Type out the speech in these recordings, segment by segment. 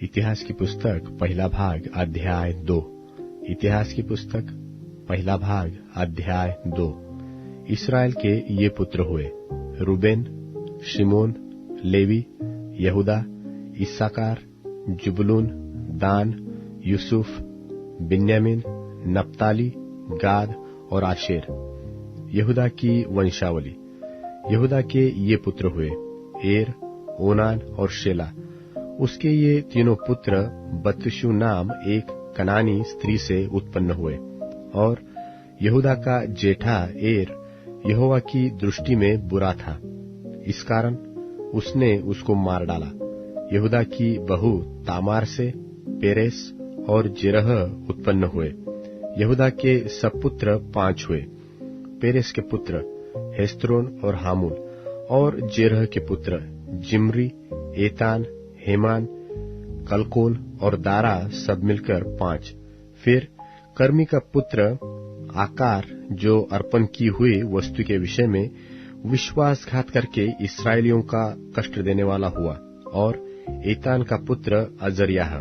इतिहास की पुस्तक पहला भाग अध्याय 2। इतिहास की पुस्तक पहला भाग अध्याय 2। इस्राएल के ये पुत्र हुए, रूबेन, शिमोन, लेवी, यहूदा, इस्साकार, जुबलून, दान, यूसुफ, बिन्यामीन, नप्ताली, गाद और आशेर। यहूदा की वंशावली। यहूदा के ये पुत्र हुए, एर, ओनान और शेला। उसके ये तीनों पुत्र बतशु नाम एक कनानी स्त्री से उत्पन्न हुए। और यहूदा का जेठा एर यहोवा की दृष्टि में बुरा था, इस कारण उसने उसको मार डाला। यहूदा की बहू तामार से पेरेस और जेरह उत्पन्न हुए। यहूदा के सब पुत्र 5 हुए। पेरेस के पुत्र हेस्रोन और हामूल, और जेरह के पुत्र जिम्री, एतान, हेमान, कलकोल और दारा, सब मिलकर 5। फिर कर्मी का पुत्र आकार, जो अर्पण की हुई वस्तु के विषय में विश्वासघात करके इस्राएलियों का कष्ट देने वाला हुआ, और एतान का पुत्र अजर्याह।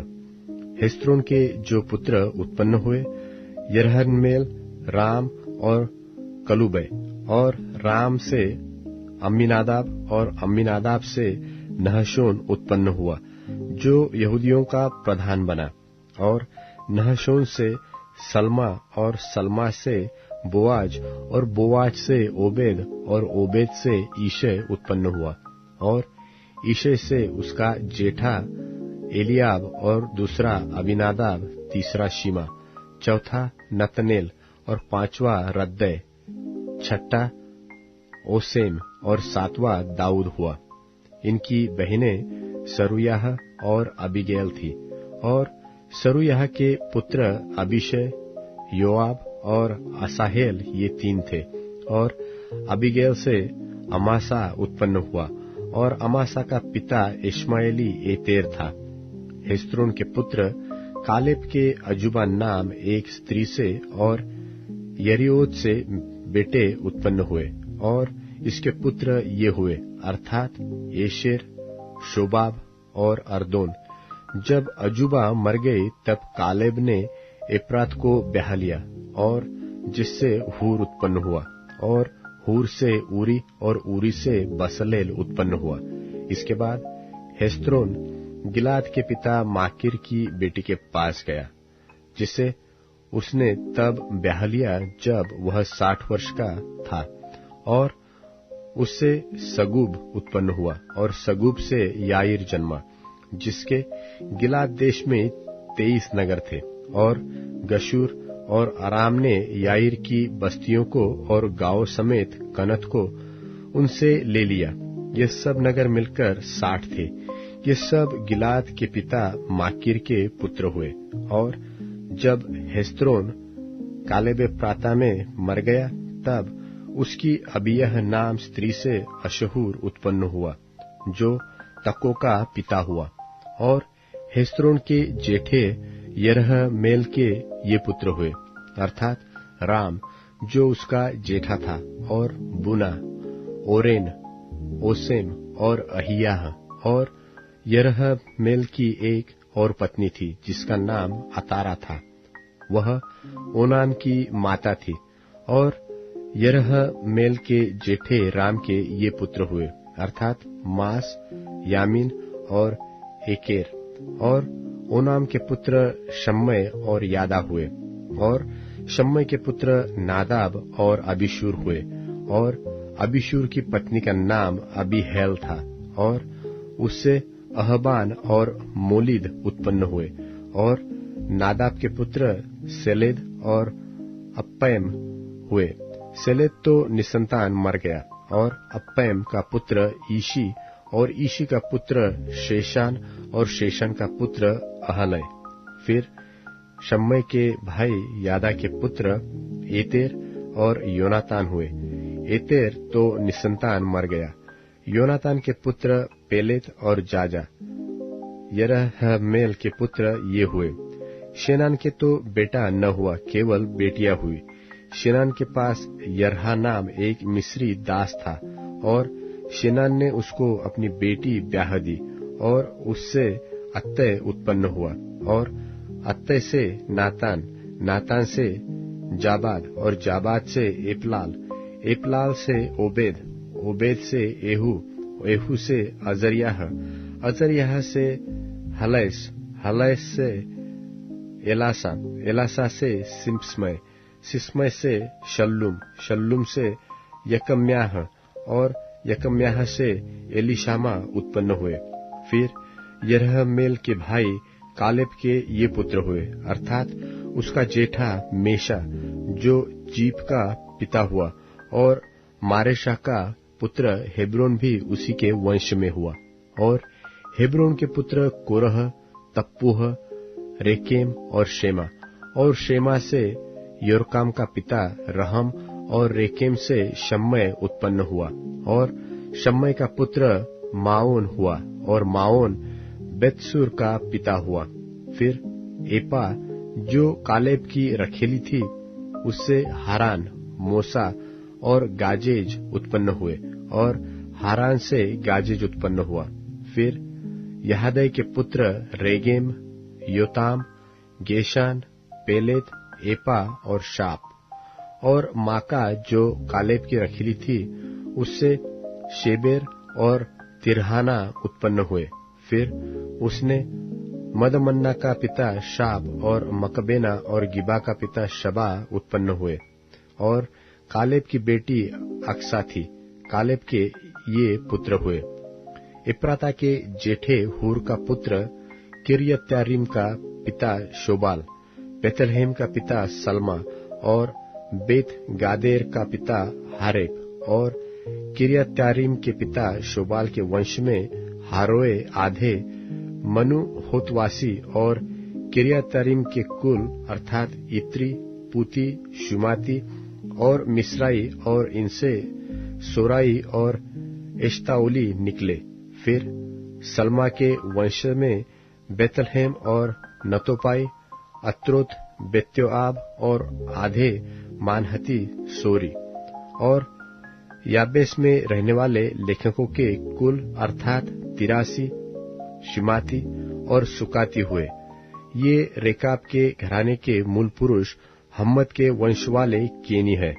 हेस्रोन के जो पुत्र उत्पन्न हुए, यरहमेल, राम और कलुबै। और राम से अम्मीनादाब, और अम्मीनादाब से नहशोन उत्पन्न हुआ, जो यहूदियों का प्रधान बना। और नहशोन से सल्मा, और सल्मा से बोआज, और बोआज से ओबेद, और ओबेद से ईशे उत्पन्न हुआ। और ईशे से उसका जेठा एलियाब, और दूसरा अबीनादाब, तीसरा शिमा, चौथा नतनेल, और 5वां रद्दै, छठा ओसेम, और 7वां दाऊद हुआ। इनकी बहनें सरूयाह और अबीगैल थी। और सरूयाह के पुत्र अबीशै, योआब और असाहेल, ये 3 थे। और अबीगैल से अमासा उत्पन्न हुआ, और अमासा का पिता इश्माएली एतेर था। हेस्रोन के पुत्र कालेब के अजूबा नाम एक स्त्री से और यरीओत से बेटे उत्पन्न हुए। और इसके पुत्र ये हुए, अर्थात येशेर, शोबाब और अर्दोन। जब अजूबा मर गई, तब कालेब ने एप्रात को ब्याह लिया, और जिससे हूर उत्पन्न हुआ। और हूर से ऊरी, और ऊरी से बसलेल उत्पन्न हुआ। इसके बाद हेस्रोन गिलाद के पिता माकीर की बेटी के पास गया, जिसे उसने तब ब्याह लिया जब वह 60 वर्ष का था। और उससे सगूब उत्पन्न हुआ, और सगूब से याईर जन्मा, जिसके गिलाद देश में 23 नगर थे। और गशूर और अराम ने याईर की बस्तियों को और गांवों समेत कनत को उनसे ले लिया। ये सब नगर मिलकर 60 थे। ये सब गिलाद के पिता माकीर के पुत्र हुए। और जब हेस्रोन कालेब प्राता में मर गया, तब उसकी अबियह नाम स्त्री से अशहूर उत्पन्न हुआ, जो तको का पिता हुआ। और हेस्रोन के जेठे यरहमेल के ये पुत्र हुए, अर्थात राम, जो उसका जेठा था, और बुना, ओरेन, ओसेम और अहियाह। और यरहमेल की एक और पत्नी थी, जिसका नाम अतारा था, वह ओनान की माता थी। और यरहमेल के जेठे राम के ये पुत्र हुए, अर्थात मास, यामीन और एकेर। और ओनाम के पुत्र शम्मै और यादा हुए। और शम्मै के पुत्र नादाब और अबीशूर हुए। और अबीशूर की पत्नी का नाम अबीहैल था। और उससे अहबान और मोलिद उत्पन्न हुए। और नादाब के पुत्र सेलेद और अप्पैम हुए। सेलेद तो निसंतान मर गया। और अप्पैम का पुत्र ईशी, और ईशी का पुत्र शेशान, और शेशान का पुत्र अहलै। फिर शम्मै के भाई यादा के पुत्र एतेर और योनातान हुए। एतेर तो निसंतान मर गया। योनातान के पुत्र पेलेत और जाजा। यरहमेल के पुत्र ये हुए। शेनान के तो बेटा न हुआ, केवल बेटियां हुई। शेनान के पास यरहा नाम एक मिस्री दास था, और शेनान ने उसको अपनी बेटी ब्याह दी, और उससे अत्तय उत्पन्न हुआ, और अत्तय से नातान, नातान से जाबाद, और जाबाद से एपलाल, एपलाल से ओबेद, ओबेद से एहू, एहू से अजरियाह, अजरियाह से हलैस, हलैस से एलासा, एलासा से सिस्मय, सिस्मय से शल्लुम, शल्लुम से यकम्याह, और यकम्याह से एलिशामा उत्पन्न हुए। फिर यरहमेल के भाई कालेब के ये पुत्र हुए, अर्थात उसका जेठा मेशा जो जीप का पिता हुआ, और मारेशा का पुत्र हेब्रोन भी उसी के वंश में हुआ। और हेब्रोन के पुत्र कोरह, तप्पूह, रेकेम और शेमा, और शेमा से योरकाम का पिता रहम, और रेकेम से शम्मय उत्पन्न हुआ, और शम्मय का पुत्र माओन हुआ, और माओन बेतसूर का पिता हुआ। फिर एपा जो कालेब की रखेली थी, उससे हारान, मोसा और गाजेज उत्पन्न हुए, और हारान से गाजेज उत्पन्न हुआ। फिर यहादै के पुत्र रेगेम, योताम, गेशान, पेलेत, एपा और शाप। और माका जो कालेब की रखीली थी, उससे शेबेर और तिरहाना उत्पन्न हुए। फिर उसने मदमन्ना का पिता शाप, और मकबेना और गिबा का पिता शबा उत्पन्न हुए। और कालेब की बेटी अक्सा थी। कालेब के ये पुत्र हुए। इप्राता के जेठे हूर का पुत्र किर्यत्यारीम का पिता शोबाल, बेतलहेम का पिता सलमा, और बेत गादेर का पिता हारेब। और किर्यत्यारीम के पिता शोबाल के वंश में हारोए आधे मनु होतवासी, और किर्यत्यारीम के कुल अर्थात इत्री, पुती, शुमाती और मिस्राई, और इनसे सोराई और एश्ताओली निकले। फिर सलमा के वंश में बेतलहेम और नतोपाई, अत्रोत, बेत्योआब और आधे मानहती सोरी। और याबेस में रहने वाले लेखकों के कुल अर्थात तिरासी, शिमाती और सुकाती हुए। ये रेकाब के घराने के मूल पुरुष हम्मद के वंश वाले केनी है।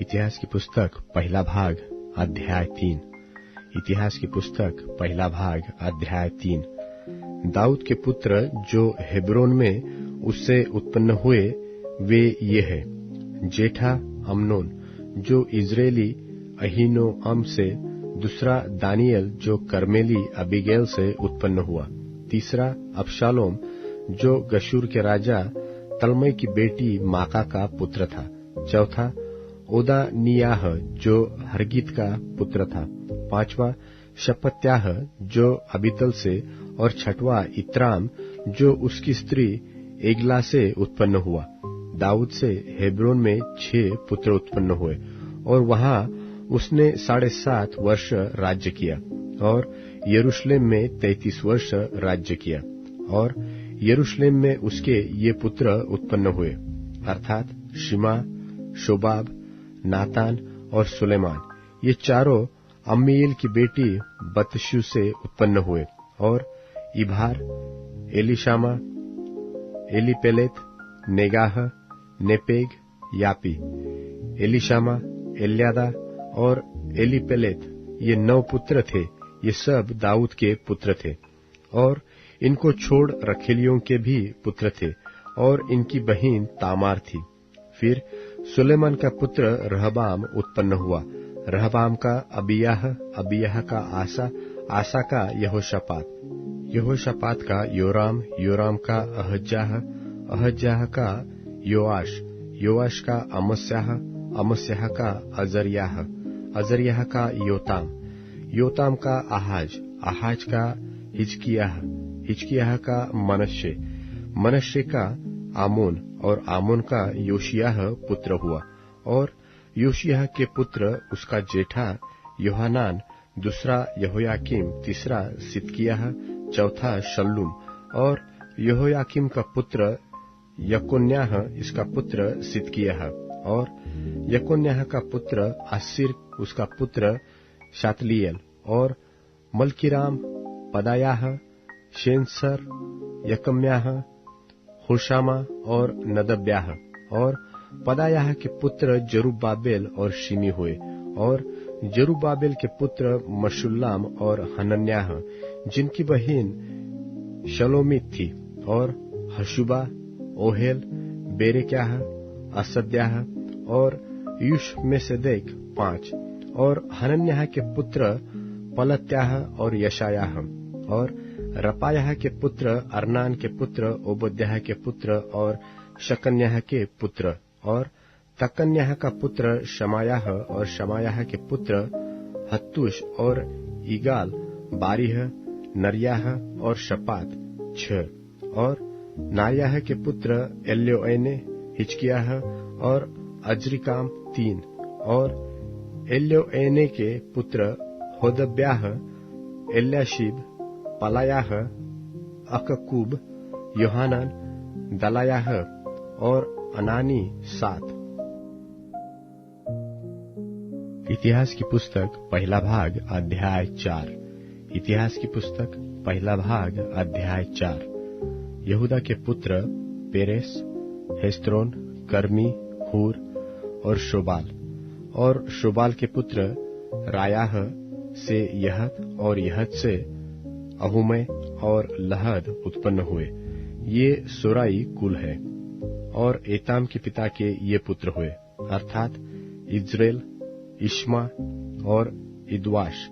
इतिहास की पुस्तक पहला भाग अध्याय 3। इतिहास की पुस्तक पहला भाग अध्याय 3। दाऊद के पुत्र जो हेब्रोन में उससे उत्पन्न हुए वे ये है। जेठा अम्नोन जो इजरायली अहीनोअम से, दूसरा दानियल जो कर्मेली अबीगैल से उत्पन्न हुआ, तीसरा अबशालोम जो गशूर के राजा तलमई की बेटी माका का पुत्र था, चौथा ओदानियाह जो हरगीत का पुत्र था, पांचवा शपत्याह जो अबीतल से, और छठवां इत्राम जो उसकी स्त्री एगला से उत्पन्न हुआ। दाऊद से हेब्रोन में 6 पुत्र उत्पन्न हुए, और वहां उसने 7.5 वर्ष राज्य किया, और यरूशलेम में 33 वर्ष राज्य किया। और यरूशलेम में उसके ये पुत्र उत्पन्न हुए, अर्थात शिमा, शोबाब, नातान और सुलेमान। ये चारों अम्मीएल की बेटी बतशू से उत्पन्न हुए। और इभार, एलिशामा, एलीपेलेत, नेगाह, नेपेग, यापी, एलिशामा, एल्यादा और एलीपेलेत, ये 9 पुत्र थे। ये सब दाऊद के पुत्र थे। और इनको छोड़ रखेलियों के भी पुत्र थे, और इनकी बहिन तामार थी। फिर सुलेमान का पुत्र रहबाम उत्पन्न हुआ, रहबाम का अबियाह, अबियाह का आसा, आसा का यहोशापात, यहोशापात का योराम, योराम का अहज्याह, अहज्याह का योआश, योआश का अमस्याह, अमस्याह का अजरियाह, अजरियाह का योताम, योताम का आहाज, आहाज का हिजकियाह, हिजकियाह का मनश्शे, मनश्शे का आमोन, और आमोन का योशियाह पुत्र हुआ। और योशियाह के पुत्र उसका जेठा योहानान, दूसरा यहोयाकीम, तीसरा सिदकियाह, चौथा शल्लूम। और यहोयाकीम का पुत्र यकोन्याह, इसका पुत्र सिदकियाह। और यकोन्याह का पुत्र असीर, उसका पुत्र शातलियल। और मल्कीराम पदायाह, शेनसर, यकम्याह, हुशामा और नदब्याह। और पदायाह के पुत्र जरुब्बाबेल और शिमी हुए। और जरुब्बाबेल के पुत्र मशुल्लाम और हनन्याह, जिनकी बहन शलोमीत थी। और हशुबा, ओहेल, बेरेक्याह, असद्याह और युशमेसेदेक 5। और हनन्याह के पुत्र पलत्याह और यशायाह। और रपायाह के पुत्र अर्नान के पुत्र ओबद्याह के पुत्र और शकन्याह के पुत्र। और तकन्याह का पुत्र शमायाह और शमायाह के पुत्र हत्तूश और ईगाल, बारीह, नरियाह और शपात 6। और नारियाह के पुत्र एल्योएने, हिचकियाह और अजरिकाम 3। और एल्योएने के पुत्र होदब्याह, एल्याशीब, पलायाह, अककूब, योहानान, दलायाह और अनानी 7। इतिहास की पुस्तक पहला भाग अध्याय 4। इतिहास की पुस्तक पहला भाग अध्याय 4। यहूदा के पुत्र पेरेस, हेस्रोन, कर्मी, हूर और शोबाल। और शोबाल के पुत्र रायाह से यहत और यहत से अहुमै और लहद उत्पन्न हुए। ये सोराई कुल है। और एताम के पिता के ये पुत्र हुए, अर्थात इज्रेल, इश्मा और इद्वाश,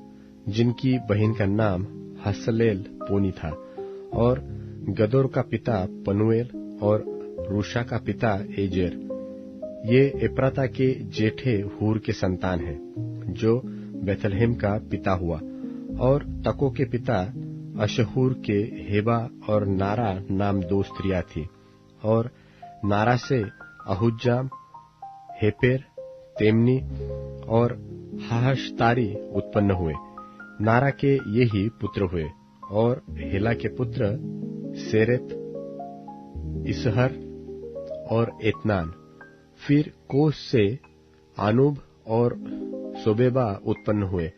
जिनकी बहन का नाम हसलेल पोनी था। और गदोर का पिता पनुएल और रूशा का पिता एजेर। ये एप्राता के जेठे हूर के संतान हैं, जो बेथलहेम का पिता हुआ। और तको के पिता अशहूर के हेबा और नारा नाम 2 स्त्रियां थी। और नारा से अहुज्जाम, हेपेर, तेमनी और हाहशतारी उत्पन्न हुए। नारा के ये ही पुत्र हुए। और हेला के पुत्र सेरेत, इसहर और एतनान। फिर कोस से आनूब और सोबेबा उत्पन्न हुए।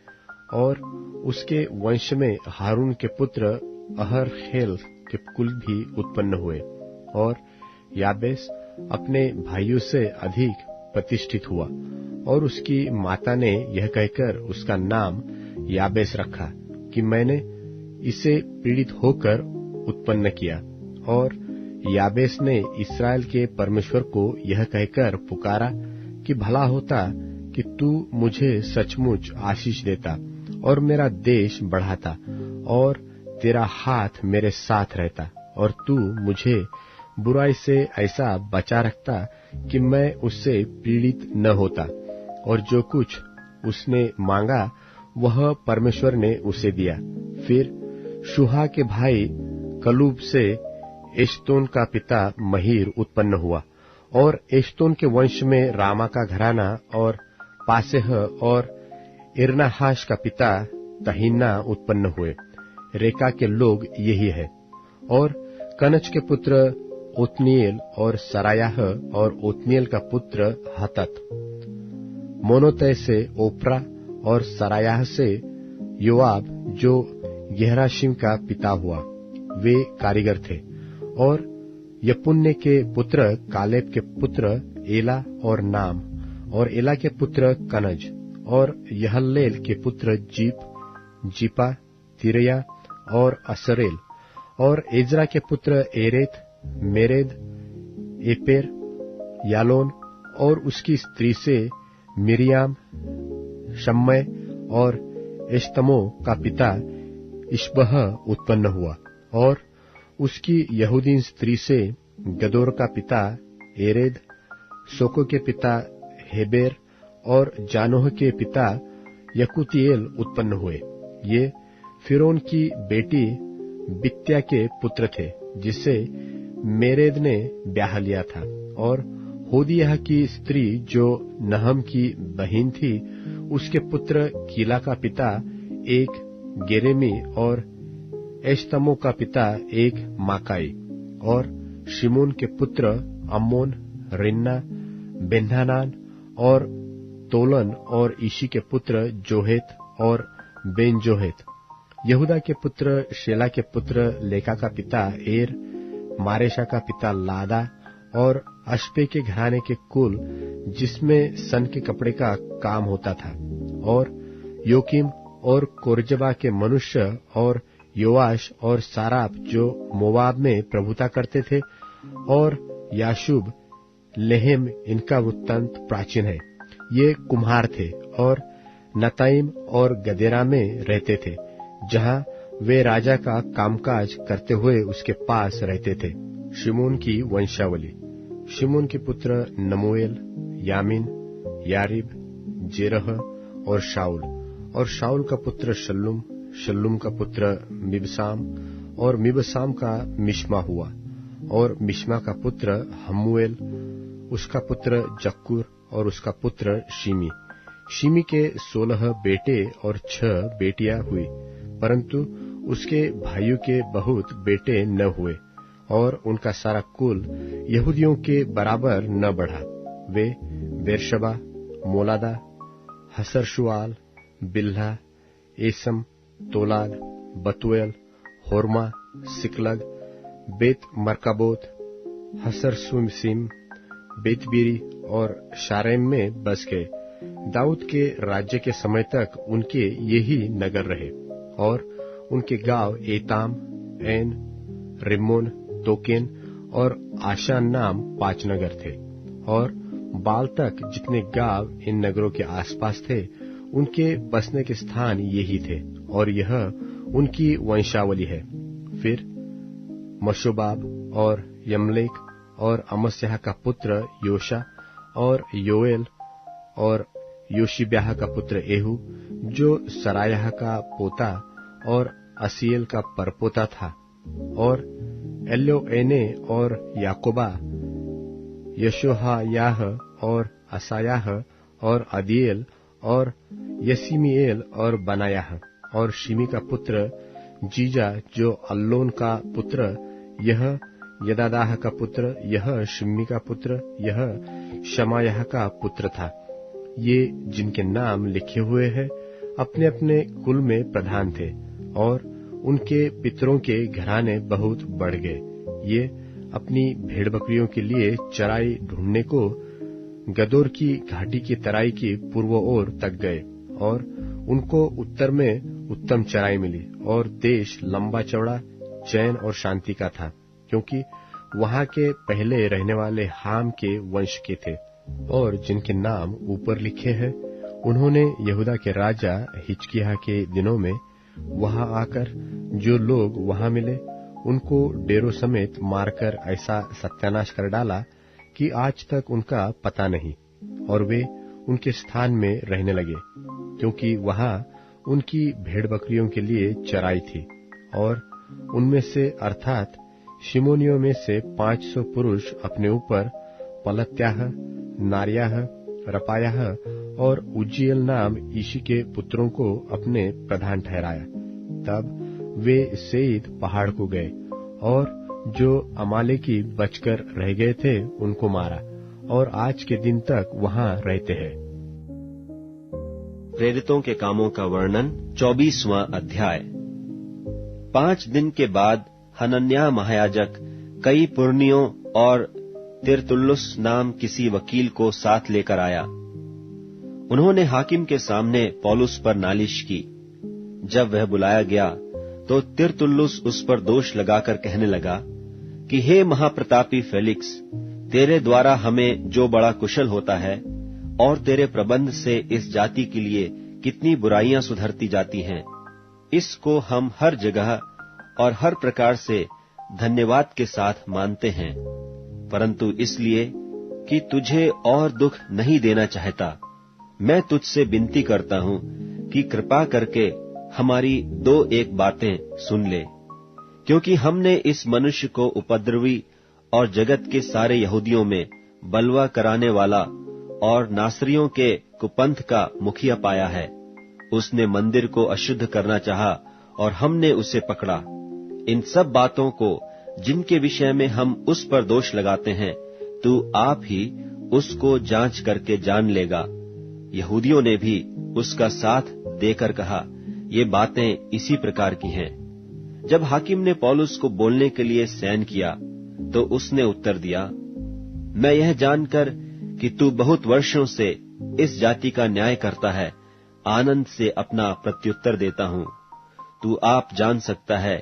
और उसके वंश में हारून के पुत्र अहरखेल के कुल भी उत्पन्न हुए। और याबेस अपने भाइयों से अधिक प्रतिष्ठित हुआ। और उसकी माता ने यह कहकर उसका नाम याबेस रखा कि मैंने इसे पीड़ित होकर उत्पन्न किया। और याबेस ने इस्राएल के परमेश्वर को यह कहकर पुकारा कि भला होता कि तू मुझे सचमुच आशीष देता और मेरा देश बढ़ाता और तेरा हाथ मेरे साथ रहता और तू मुझे बुराई से ऐसा बचा रखता कि मैं उससे पीड़ित न होता। और जो कुछ उसने मांगा वह परमेश्वर ने उसे दिया। फिर शुहा के भाई कलूब से एश्तोन का पिता महीर उत्पन्न हुआ। और एश्तोन के वंश में रामा का घराना और पासेह और इरनाहाश का पिता तहिन्ना उत्पन्न हुए। रेका के लोग यही है। और कनज के पुत्र ओत्निएल और सरायाह और ओत्निएल का पुत्र हतत। मोनोतै से ओप्रा और सरायाह से योआब जो गेहराशिम का पिता हुआ, वे कारीगर थे। और यपुन्ने के पुत्र कालेब के पुत्र एला और नाम, और एला के पुत्र कनज, और यहल्लेल के पुत्र जीप, जीपा, तिरया और असरेल। और एजरा के पुत्र एरेत, मेरेद, एपेर, यालोन और उसकी स्त्री से मिरियाम, शम्मै और एश्तमो का पिता इश्बह उत्पन्न हुआ। और उसकी यहूदीन स्त्री से गदोर का पिता एरेद, सोको के पिता हेबेर और जानोह के पिता यकुतिएल उत्पन्न हुए। ये फिरौन की बेटी बित्या के पुत्र थे, जिसे मेरेद ने ब्याह लिया था। और होदियह की स्त्री जो नहम की बहन थी, उसके पुत्र कीला का पिता एक गेरेमी और एश्तमो का पिता एक माकाई। और शिमोन के पुत्र अम्मोन, रिन्ना, बेन्हानान और तोलन और ईशी के पुत्र जोहेत और बेन जोहेत। यहूदा के पुत्र शेला के पुत्र लेका का पिता एर, मारेशा का पिता लादा और अशपे के घराने के कुल जिसमें सन के कपड़े का काम होता था, और योकीम और कोरजबा के मनुष्य और योआश और साराप जो मोवाब में प्रभुता करते थे, और याशुब लेहेम, इनका वृत्तांत प्राचीन है। ये कुम्हार थे और नताइम और गदेरा में रहते थे, जहां वे राजा का कामकाज करते हुए उसके पास रहते थे। शिमोन की वंशावली। शिमोन के पुत्र नमूएल, यामीन, यारिब, जेरह और शाऊल, और शाऊल का पुत्र शल्लुम, शल्लुम का पुत्र मिबसाम, और मिबसाम का मिश्मा हुआ, और मिश्मा का पुत्र हम्मुएल, उसका पुत्र जक्कुर, और उसका पुत्र शिमी। शिमी के 16 बेटे और 6 बेटियां हुई, परंतु उसके भाइयों के बहुत बेटे न हुए, और उनका सारा कुल यहूदियों के बराबर न बढ़ा। वे बेरशबा, मोलादा, हसरशुआल, बिल्हा, एसम, तोलाद, बतुएल, होरमा, सिकलग, बेत मरकाबोत, हसरसुसिम, बेतबीरी और शारेम में बस गए। दाऊद के राज्य के समय तक उनके यही नगर रहे, और उनके गांव एताम, एन, रिम्मोन, तोकेन और आशान नाम 5 नगर थे, और बाल तक जितने गांव इन नगरों के आसपास थे उनके बसने के स्थान यही थे, और यह उनकी वंशावली है। फिर मशोबाब और यमलेक और अमस्याह का पुत्र योशा और योएल और योशिब्याह का पुत्र एहू, जो सरायाह का पोता और असीएल का परपोता था, और एल्योएने और याकोबा, यशोहायाह और असायाह और अदीएल और यसीमीएल और बनायाह, और शिमी का पुत्र जीजा, जो अल्लोन का पुत्र, यह यदादाह का पुत्र, यह शिमी का पुत्र, यह शमायाह का पुत्र था। ये जिनके नाम लिखे हुए हैं अपने अपने कुल में प्रधान थे, और उनके पितरों के घराने बहुत बढ़ गए। ये अपनी भेड़ बकरियों के लिए चराई ढूंढने को गदोर की घाटी की तराई की पूर्व ओर तक गए, और उनको उत्तर में उत्तम चराई मिली, और देश लंबा चौड़ा, चैन और शांति का था, क्योंकि वहां के पहले रहने वाले हाम के वंश के थे। और जिनके नाम ऊपर लिखे हैं, उन्होंने यहूदा के राजा हिजकिय्याह के दिनों में वहां आकर जो लोग वहां मिले उनको डेरों समेत मारकर ऐसा सत्यानाश कर डाला कि आज तक उनका पता नहीं, और वे उनके स्थान में रहने लगे, क्योंकि वहां उनकी भेड़ बकरियों के लिए चराई थी। और उनमें से अर्थात शिमोनियों में से 500 पुरुष अपने ऊपर पलत्याह, नारियाह, रपायाह और उज्जीएल नाम ईशी के पुत्रों को अपने प्रधान ठहराया। तब वे सेईद पहाड़ को गए, और जो अमालेकी बचकर रह गए थे उनको मारा, और आज के दिन तक वहां रहते हैं। प्रेरितों के कामों का वर्णन 24वां अध्याय। 5 दिन के बाद हनन्याह महायाजक कई पुरनियों और तिरतुल्लुस नाम किसी वकील को साथ लेकर आया। उन्होंने हाकिम के सामने पौलुस पर नालिश की। जब वह बुलाया गया तो तिरतुल्लुस उस पर दोष लगाकर कहने लगा कि हे महाप्रतापी फेलिक्स, तेरे द्वारा हमें जो बड़ा कुशल होता है और तेरे प्रबंध से इस जाति के लिए कितनी बुराइयां सुधरती जाती हैं, इसको हम हर जगह और हर प्रकार से धन्यवाद के साथ मानते हैं, परंतु इसलिए कि तुझे और दुख नहीं देना चाहता, मैं तुझसे विनती करता हूं कि कृपा करके हमारी 2-1 बातें सुन ले, क्योंकि हमने इस मनुष्य को उपद्रवी और जगत के सारे यहूदियों में बलवा कराने वाला और नासरियों के कुपंथ का मुखिया पाया है। उसने मंदिर को अशुद्ध करना चाहा और हमने उसे पकड़ा। इन सब बातों को जिनके विषय में हम उस पर दोष लगाते हैं, तू आप ही उसको जांच करके जान लेगा। यहूदियों ने भी उसका साथ देकर कहा ये बातें इसी प्रकार की हैं। जब हाकिम ने पौलुस को बोलने के लिए सैन किया तो उसने उत्तर दिया, मैं यह जानकर कि तू बहुत वर्षों से इस जाति का न्याय करता है, आनंद से अपना प्रत्युत्तर देता हूं। तू आप जान सकता है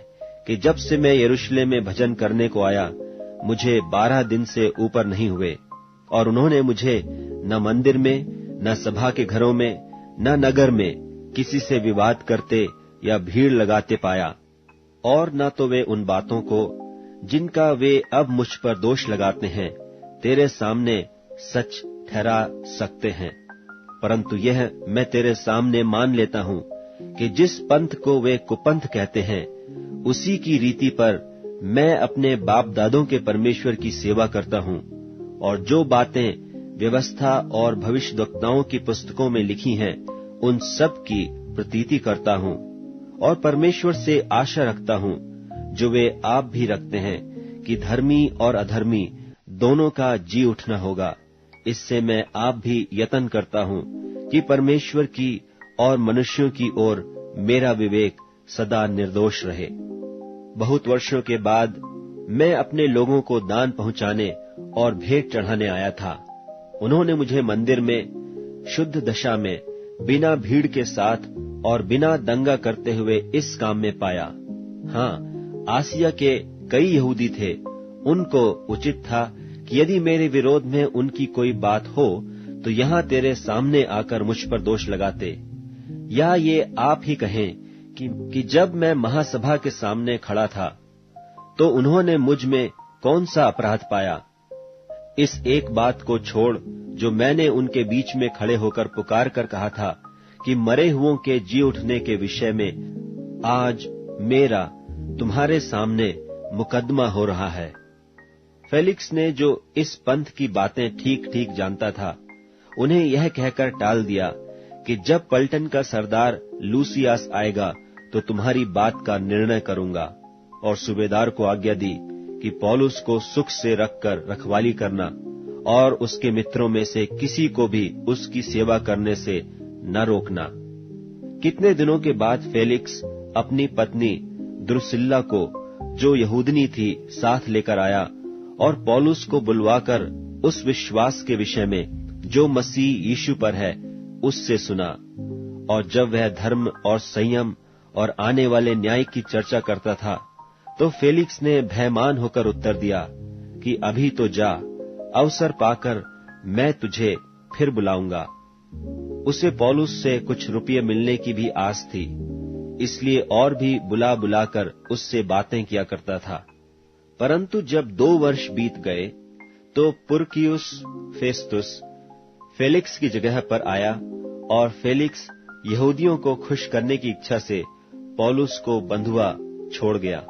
कि जब से मैं यरूशलेम में भजन करने को आया, मुझे 12 दिन से ऊपर नहीं हुए, और उन्होंने मुझे न मंदिर में, न सभा के घरों में, न नगर में किसी से विवाद करते या भीड़ लगाते पाया, और न तो वे उन बातों को जिनका वे अब मुझ पर दोष लगाते हैं तेरे सामने सच ठहरा सकते हैं। परंतु यह मैं तेरे सामने मान लेता हूं कि जिस पंथ को वे कुपंथ कहते हैं, उसी की रीति पर मैं अपने बाप दादों के परमेश्वर की सेवा करता हूं, और जो बातें व्यवस्था और भविष्यद्वक्ताओं की पुस्तकों में लिखी हैं, उन सब की प्रतीति करता हूं, और परमेश्वर से आशा रखता हूं, जो वे आप भी रखते हैं, कि धर्मी और अधर्मी दोनों का जी उठना होगा। इससे मैं आप भी यत्न करता हूं कि परमेश्वर की और मनुष्यों की ओर मेरा विवेक सदा निर्दोष रहे। बहुत वर्षों के बाद मैं अपने लोगों को दान पहुंचाने और भेंट चढ़ाने आया था। उन्होंने मुझे मंदिर में शुद्ध दशा में बिना भीड़ के साथ और बिना दंगा करते हुए इस काम में पाया। हाँ, आसिया के कई यहूदी थे। उनको उचित था कि यदि मेरे विरोध में उनकी कोई बात हो तो यहाँ तेरे सामने आकर मुझ पर दोष लगाते, या ये आप ही कहें कि जब मैं महासभा के सामने खड़ा था तो उन्होंने मुझ में कौन सा अपराध पाया। इस एक बात को छोड़ जो मैंने उनके बीच में खड़े होकर पुकार कर कहा था कि मरे हुओं के जी उठने के विषय में आज मेरा तुम्हारे सामने मुकदमा हो रहा है। फेलिक्स ने, जो इस पंथ की बातें ठीक ठीक जानता था, उन्हें यह कहकर टाल दिया कि जब पलटन का सरदार लूसियास आएगा तो तुम्हारी बात का निर्णय करूंगा, और सूबेदार को आज्ञा दी कि पौलुस को सुख से रखकर रखवाली करना और उसके मित्रों में से किसी को भी उसकी सेवा करने से न रोकना। कितने दिनों के बाद फेलिक्स अपनी पत्नी द्रुसिल्ला को, जो यहूदनी थी, साथ लेकर आया और पौलुस को बुलवाकर उस विश्वास के विषय में जो मसीह यीशु पर है उससे सुना। और जब वह धर्म और संयम और आने वाले न्याय की चर्चा करता था तो फेलिक्स ने भयमान होकर उत्तर दिया कि अभी तो जा, अवसर पाकर मैं तुझे फिर बुलाऊंगा। उसे पौलुस से कुछ रुपये मिलने की भी आस थी, इसलिए और भी बुला बुलाकर उससे बातें किया करता था। परंतु जब 2 वर्ष बीत गए तो पुरकियुस फेस्तुस फेलिक्स की जगह पर आया, और फेलिक्स यहूदियों को खुश करने की इच्छा से पौलुस को बंधुआ छोड़ गया।